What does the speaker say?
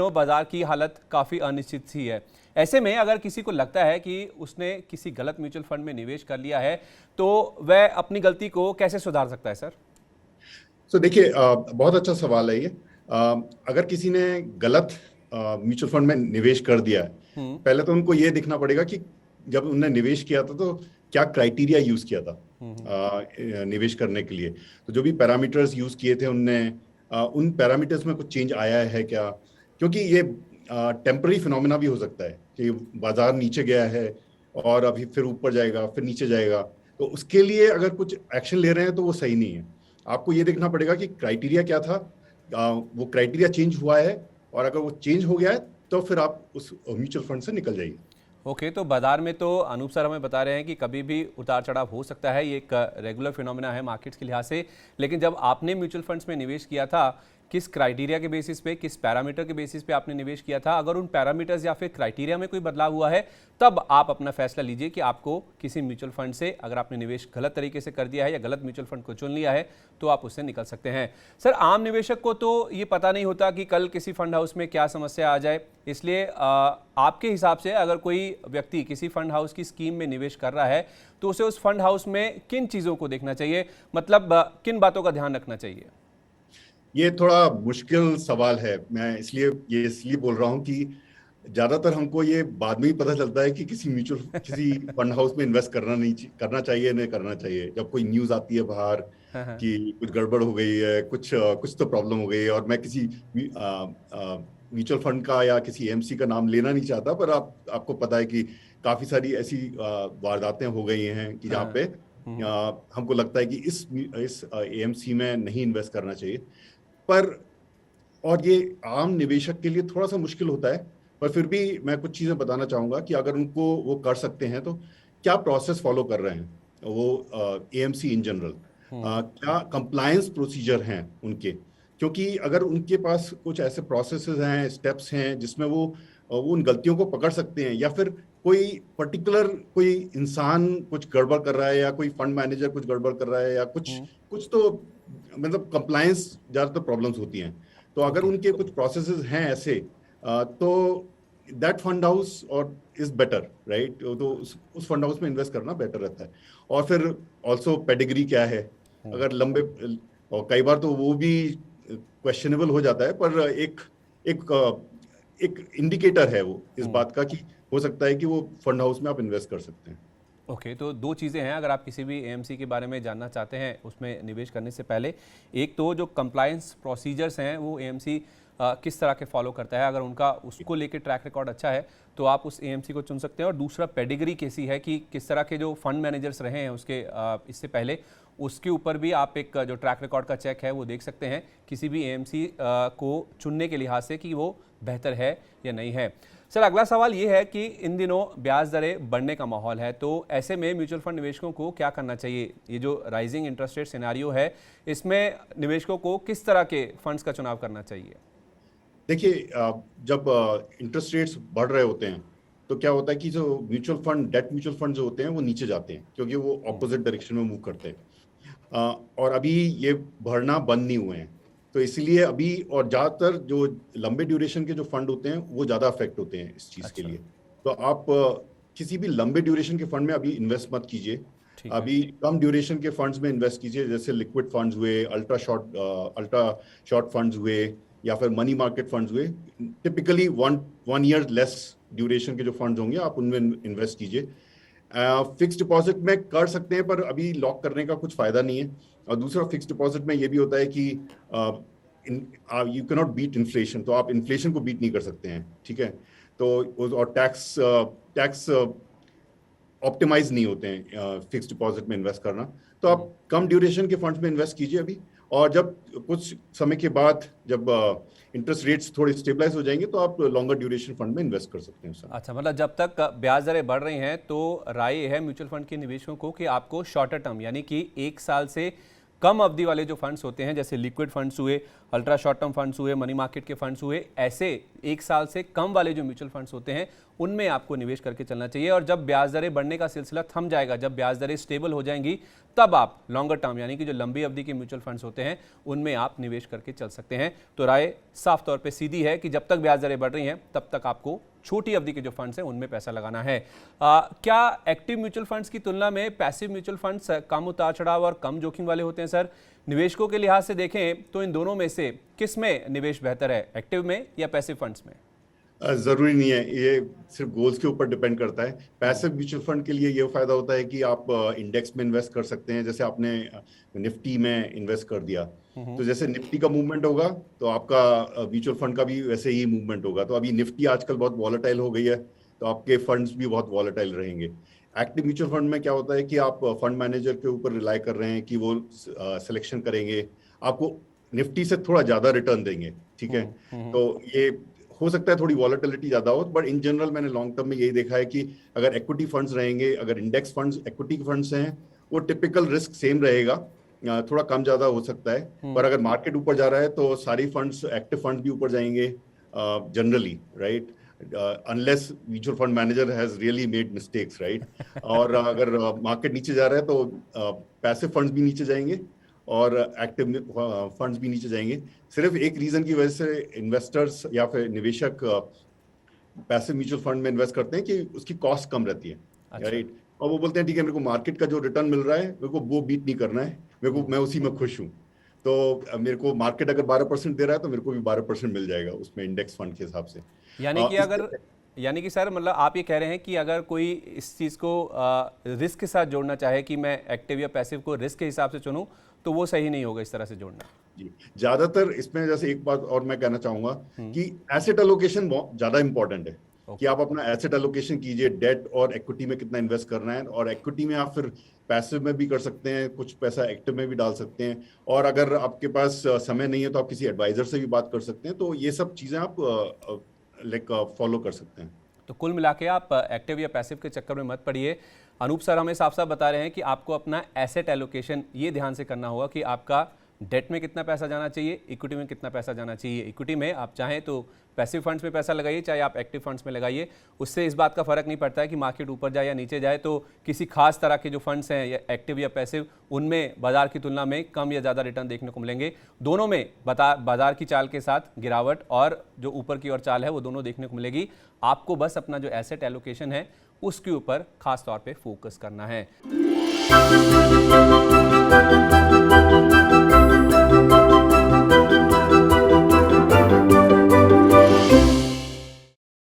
दिनों बाजार की हालत काफ़ी अनिश्चित सी है। ऐसे में अगर किसी को लगता है कि उसने किसी गलत म्यूचुअल फंड में निवेश कर लिया है, तो वह अपनी गलती को कैसे सुधार सकता है सर? देखिए, बहुत अच्छा सवाल है ये। अगर किसी ने गलत म्यूचुअल फंड में निवेश कर दिया है, हम्म। पहले तो उनको ये देखना पड़ेगा कि जब उन्होंने निवेश किया था तो क्या क्राइटेरिया यूज किया था हम्म। निवेश करने के लिए। तो जो भी पैरामीटर्स यूज किए थे उनने, उन पैरामीटर्स में कुछ चेंज आया है क्या, क्योंकि ये टेम्पररी फिनोमेना भी हो सकता है कि बाजार नीचे गया है और अभी फिर ऊपर जाएगा, फिर नीचे जाएगा। तो उसके लिए अगर कुछ एक्शन ले रहे हैं तो वो सही नहीं है। आपको ये देखना पड़ेगा कि क्राइटेरिया क्या था, वो क्राइटेरिया चेंज हुआ है, और अगर वो चेंज हो गया है तो फिर आप उस म्यूचुअल फंड से निकल जाइए। ओके, तो बाजार में तो अनूप सर हमें बता रहे हैं कि कभी भी उतार चढ़ाव हो सकता है, ये एक रेगुलर फिनोमेना है मार्केट्स के लिहाज से। लेकिन जब आपने म्यूचुअल फंड्स में निवेश किया था, किस क्राइटेरिया के बेसिस पे, किस पैरामीटर के बेसिस पे आपने निवेश किया था? अगर उन पैरामीटर्स या फिर क्राइटेरिया में कोई बदलाव हुआ है, तब आप अपना फैसला लीजिए कि आपको किसी म्यूचुअल फंड से, अगर आपने निवेश गलत तरीके से कर दिया है या गलत म्यूचुअल फंड को चुन लिया है, तो आप उससे निकल सकते हैं। सर, आम निवेशक को तो ये पता नहीं होता कि कल किसी फंड हाउस में क्या समस्या आ जाए, इसलिए आपके हिसाब से अगर कोई व्यक्ति किसी फंड हाउस की स्कीम में निवेश कर रहा है, तो उसे उस फंड हाउस में किन चीज़ों को देखना चाहिए, मतलब किन बातों का ध्यान रखना चाहिए? ये थोड़ा मुश्किल सवाल है। मैं इसलिए बोल रहा हूँ कि ज्यादातर हमको ये बाद में ही पता चलता है कि किसी फंड हाउस में इन्वेस्ट करना चाहिए, नहीं करना चाहिए, जब कोई न्यूज आती है बाहर हाँ, हाँ। कि कुछ गड़बड़ हो गई है, कुछ तो प्रॉब्लम हो गई है। और मैं किसी म्यूचुअल फंड का या किसी एएमसी का नाम लेना नहीं चाहता, पर आपको पता है कि काफी सारी ऐसी वारदातें हो गई हैं कि हाँ, जहाँ हाँ। पे हम्म। हमको लगता है कि इस एएमसी में नहीं इन्वेस्ट करना चाहिए। पर और ये आम निवेशक के लिए थोड़ा सा मुश्किल होता है। पर फिर भी मैं कुछ चीजें बताना चाहूंगा कि अगर उनको वो कर सकते हैं तो क्या प्रोसेस फॉलो कर रहे हैं वो एएमसी इन जनरल, हम्म। क्या कंप्लायंस प्रोसीजर हैं उनके। क्योंकि अगर उनके पास कुछ ऐसे प्रोसेसेस हैं, स्टेप्स हैं जिसमें वो उन गलतियों को पकड़ सकते हैं, या फिर कोई इंसान कुछ गड़बड़ कर रहा है, या कोई फंड मैनेजर कुछ गड़बड़ कर रहा है, या कुछ हम्म। कुछ तो मतलब कंप्लायंस ज्यादातर प्रॉब्लम्स होती हैं। तो अगर ओके। उनके कुछ प्रोसेसेस हैं ऐसे, तो दैट फंड हाउस और इज बेटर, राइट। तो उस फंड हाउस में इन्वेस्ट करना बेटर रहता है। और फिर ऑल्सो पेडिग्री क्या है, हम्म। अगर लंबे, और कई बार तो वो भी क्वेश्चनेबल हो जाता है, पर एक एक इंडिकेटर है वो इस हम्म। बात का कि हो सकता है कि वो फंड हाउस में आप इन्वेस्ट कर सकते हैं। ओके, तो दो चीज़ें हैं अगर आप किसी भी एएमसी के बारे में जानना चाहते हैं उसमें निवेश करने से पहले। एक तो जो कंप्लायंस प्रोसीजर्स हैं वो एएमसी किस तरह के फॉलो करता है, अगर उनका उसको लेके ट्रैक रिकॉर्ड अच्छा है तो आप उस एएमसी को चुन सकते हैं। और दूसरा पेडिग्री कैसी है कि किस तरह के जो फंड मैनेजर्स रहे हैं उसके इससे पहले, उसके ऊपर भी आप एक जो ट्रैक रिकॉर्ड का चेक है वो देख सकते हैं किसी भी एएमसी को चुनने के लिहाज से कि वो बेहतर है या नहीं है। सर, अगला सवाल ये है कि इन दिनों ब्याज दरें बढ़ने का माहौल है, तो ऐसे में म्यूचुअल फंड निवेशकों को क्या करना चाहिए? ये जो राइजिंग इंटरेस्ट रेट सिनेरियो है, इसमें निवेशकों को किस तरह के फंड्स का चुनाव करना चाहिए? देखिए, जब इंटरेस्ट रेट्स बढ़ रहे होते हैं तो क्या होता है कि जो डेट म्यूचुअल फंड जो होते हैं वो नीचे जाते हैं, क्योंकि वो ऑपोजिट डायरेक्शन में मूव करते हैं। और अभी ये बढ़ना बंद नहीं हुए हैं। तो इसलिए अभी, और ज़्यादातर जो लंबे ड्यूरेशन के जो फंड होते हैं वो ज़्यादा अफेक्ट होते हैं इस चीज़ के अच्छा। लिए। तो आप किसी भी लंबे ड्यूरेशन के फंड में अभी इन्वेस्ट मत कीजिए। ठीक है। अभी कम ड्यूरेशन के फंड्स में इन्वेस्ट कीजिए, जैसे लिक्विड फंड्स हुए, अल्ट्रा शॉर्ट फंड्स हुए, या फिर मनी मार्केट फंड्स हुए। Typically one year less duration के जो फंड्स होंगे आप उनमें इन्वेस्ट कीजिए। फिक्स डिपॉजिट में कर सकते हैं, पर अभी लॉक करने का कुछ फायदा नहीं है। और दूसरा, फिक्स डिपॉजिट में ये भी होता है कि you can not beat inflation, तो आप इन्फ्लेशन को बीट नहीं कर सकते हैं, ठीक है। तो और टैक्स ऑप्टिमाइज नहीं होते हैं फिक्स डिपॉजिट में इन्वेस्ट करना। तो आप कम ड्यूरेशन के फंड्स में इन्वेस्ट कीजिए अभी। और जब कुछ समय के बाद जब इंटरेस्ट रेट्स थोड़े स्टेबलाइज हो जाएंगे तो आप लॉन्गर ड्यूरेशन फंड में इन्वेस्ट कर सकते हैं उस समय। अच्छा, मतलब जब तक ब्याज दरें बढ़ रही हैं तो राय है म्यूचुअल फंड के निवेशकों को कि आपको शॉर्टर टर्म यानी कि 1 साल से कम अवधि वाले जो फंड्स होते हैं, जैसे लिक्विड फंड्स हुए, अल्ट्रा शॉर्ट टर्म फंड्स हुए, मनी मार्केट के फंड्स हुए, ऐसे 1 साल से कम वाले जो म्यूचुअल फंड्स होते हैं उनमें आपको निवेश करके चलना चाहिए। और जब ब्याज दरें बढ़ने का सिलसिला थम जाएगा, जब ब्याज दरें स्टेबल हो जाएंगी, तब आप लॉन्गर टर्म यानी कि जो लंबी अवधि के म्यूचुअल फंड्स होते हैं उनमें आप निवेश करके चल सकते हैं। तो राय साफ तौर पे सीधी है कि जब तक ब्याज दरें बढ़ रही हैं तब तक आपको छोटी अवधि के जो फंड्स हैं उनमें पैसा लगाना है। क्या एक्टिव म्यूचुअल फंड्स की तुलना में पैसिव म्यूचुअल फंड्स कम उतार चढ़ाव और कम जोखिम वाले होते हैं सर? निवेशकों के लिहाज से देखें तो इन दोनों में से किस में निवेश बेहतर है, एक्टिव में या पैसिव फंड्स में? जरूरी नहीं है, ये सिर्फ गोल्स के ऊपर डिपेंड करता है। पैसिव म्यूचुअल फंड के लिए ये फायदा होता है कि आप इंडेक्स में इन्वेस्ट कर सकते हैं। जैसे आपने निफ्टी में इन्वेस्ट कर दिया, तो जैसे निफ्टी का मूवमेंट होगा तो आपका म्यूचुअल फंड का भी वैसे ही मूवमेंट होगा। तो अभी निफ्टी आजकल बहुत वॉलेटाइल हो गई है, तो आपके फंड्स भी बहुत वॉलेटाइल रहेंगे। एक्टिव म्यूचुअल फंड में क्या होता है कि आप फंड मैनेजर के ऊपर रिलाई कर रहे हैं कि वो सिलेक्शन करेंगे, आपको निफ्टी से थोड़ा ज्यादा रिटर्न देंगे, ठीक है। तो ये हो सकता है थोड़ी वॉलेटिलिटी ज्यादा हो, बट इन जनरल मैंने लॉन्ग टर्म में यही देखा है कि अगर इक्विटी फंड्स रहेंगे, अगर इंडेक्स फंड्स इक्विटी फंड्स हैं, वो टिपिकल रिस्क सेम रहेगा, थोड़ा कम ज्यादा हो सकता है। पर अगर मार्केट ऊपर जा रहा है तो सारी फंड्स, एक्टिव फंड्स भी ऊपर जाएंगे generally, right, unless mutual fund manager has really made mistakes, right. और अगर मार्केट नीचे जा रहा है तो पैसिव फंड्स भी नीचे जाएंगे और एक्टिव फंड्स भी नीचे जाएंगे। सिर्फ एक रीजन की वजह से इन्वेस्टर्स या फिर निवेशक पैसिव म्यूचुअल फंड में इन्वेस्ट करते हैं कि उसकी कॉस्ट कम रहती है, राइट। और वो बोलते हैं ठीक है, मेरे को मार्केट का जो रिटर्न मिल रहा है मेरे को वो बीट नहीं करना है, मैं उसी में खुश हूँ। तो मेरे को मार्केट अगर 12% दे रहा है तो मेरे को भी 12% मिल जाएगा उसमें इंडेक्स फंड के हिसाब से। यानी कि सर, मतलब आप ये कह रहे हैं कि अगर कोई इस चीज़ को रिस्क के साथ जोड़ना चाहे कि मैं एक्टिव या पैसिव को रिस्क के हिसाब से चुनूं, तो वो सही नहीं होगा इस तरह से जोड़ना। जी, ज्यादातर इसमें जैसे एक बात और मैं कहना चाहूंगा कि एसेट एलोकेशन बहुत ज्यादा इंपॉर्टेंट है। कि आप अपना एसेट एलोकेशन कीजिए, डेट और इक्विटी में कितना इन्वेस्ट करना है, और इक्विटी में आप फिर पैसिव में भी कर सकते हैं, कुछ पैसा एक्टिव में भी डाल सकते हैं, और अगर आपके पास समय नहीं है तो आप किसी एडवाइजर से भी बात कर सकते हैं। तो ये सब चीजें आप फॉलो कर सकते हैं। तो कुल मिला के आप एक्टिव या पैसिव के चक्कर में मत पड़िए। अनूप सर हमें साफ साफ बता रहे हैं कि आपको अपना एसेट एलोकेशन ये ध्यान से करना होगा कि आपका डेट में कितना पैसा जाना चाहिए, इक्विटी में कितना पैसा जाना चाहिए। इक्विटी में आप चाहें तो पैसिव फंड्स में पैसा लगाइए, चाहे आप एक्टिव फंड्स में लगाइए, उससे इस बात का फर्क नहीं पड़ता है कि मार्केट ऊपर जाए या नीचे जाए, तो किसी खास तरह के जो फंड्स हैं या एक्टिव या पैसिव, उनमें बाजार की तुलना में कम या ज़्यादा रिटर्न देखने को मिलेंगे। दोनों में बाजार की चाल के साथ गिरावट और जो ऊपर की ओर चाल है वो दोनों देखने को मिलेगी। आपको बस अपना जो एसेट एलोकेशन है उसके ऊपर खास तौर पे फोकस करना है।